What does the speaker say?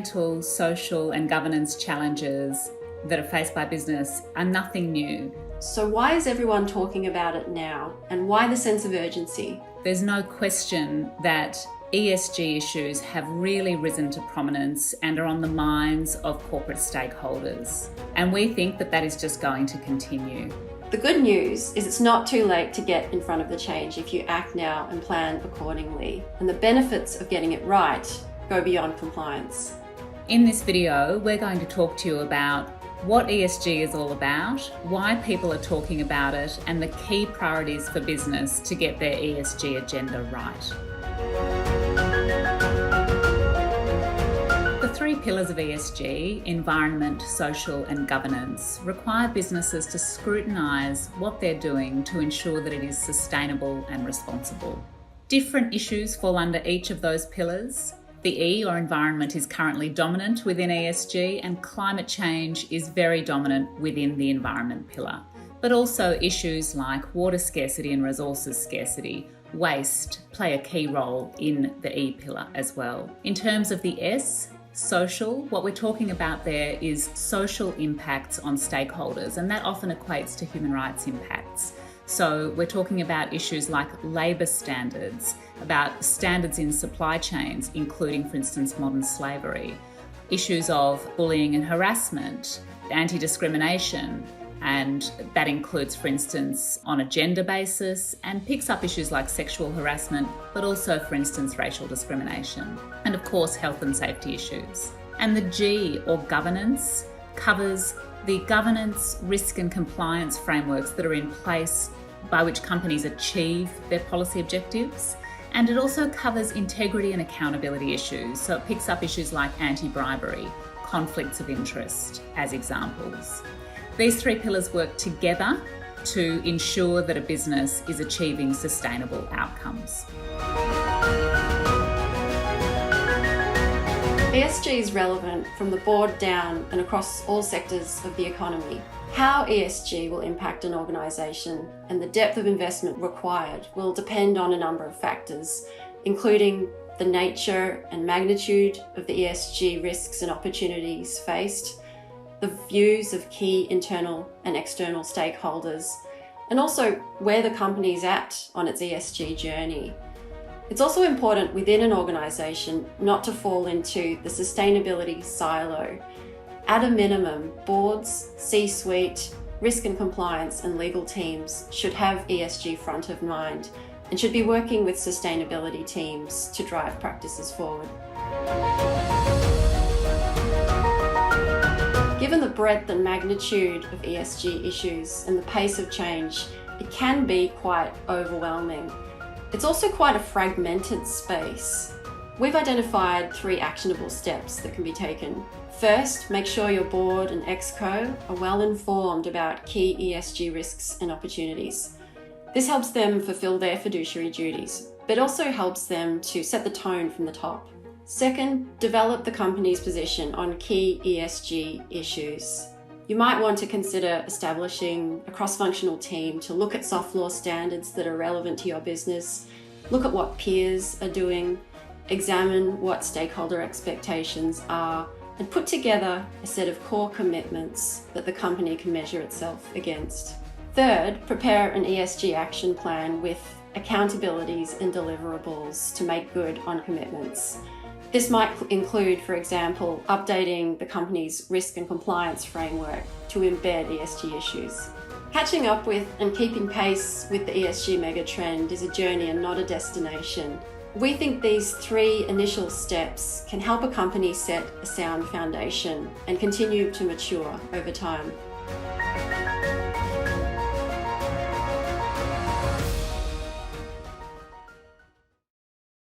environmental, social and governance challenges that are faced by business are nothing new. So why is everyone talking about it now? And why the sense of urgency? There's no question that ESG issues have really risen to prominence and are on the minds of corporate stakeholders. And we think that that is just going to continue. The good news is it's not too late to get in front of the change if you act now and plan accordingly. And the benefits of getting it right go beyond compliance. In this video, we're going to talk to you about what ESG is all about, why people are talking about it, and the key priorities for business to get their ESG agenda right. The three pillars of ESG, environment, social and governance, require businesses to scrutinise what they're doing to ensure that it is sustainable and responsible. Different issues fall under each of those pillars. The E, or environment, is currently dominant within ESG, and climate change is very dominant within the environment pillar. But also issues like water scarcity and resources scarcity, waste, play a key role in the E pillar as well. In terms of the S, social, what we're talking about there is social impacts on stakeholders, and that often equates to human rights impacts. So we're talking about issues like labour standards, about standards in supply chains, including, for instance, modern slavery, issues of bullying and harassment, anti-discrimination, and that includes, for instance, on a gender basis, and picks up issues like sexual harassment, but also, for instance, racial discrimination, and of course, health and safety issues. And the G, or governance, covers the governance, risk and compliance frameworks that are in place by which companies achieve their policy objectives. And it also covers integrity and accountability issues. So it picks up issues like anti-bribery, conflicts of interest as examples. These three pillars work together to ensure that a business is achieving sustainable outcomes. ESG is relevant from the board down and across all sectors of the economy. How ESG will impact an organisation and the depth of investment required will depend on a number of factors, including the nature and magnitude of the ESG risks and opportunities faced, the views of key internal and external stakeholders, and also where the company is at on its ESG journey. It's also important within an organisation not to fall into the sustainability silo. At a minimum, boards, C-suite, risk and compliance and legal teams should have ESG front of mind and should be working with sustainability teams to drive practices forward. Given the breadth and magnitude of ESG issues and the pace of change, it can be quite overwhelming. It's also quite a fragmented space. We've identified 3 actionable steps that can be taken. First, make sure your board and exco are well informed about key ESG risks and opportunities. This helps them fulfill their fiduciary duties, but also helps them to set the tone from the top. Second, develop the company's position on key ESG issues. You might want to consider establishing a cross-functional team to look at soft law standards that are relevant to your business, look at what peers are doing, examine what stakeholder expectations are, and put together a set of core commitments that the company can measure itself against. Third, prepare an ESG action plan with accountabilities and deliverables to make good on commitments. This might include, for example, updating the company's risk and compliance framework to embed ESG issues. Catching up with and keeping pace with the ESG megatrend is a journey and not a destination. We think these 3 initial steps can help a company set a sound foundation and continue to mature over time.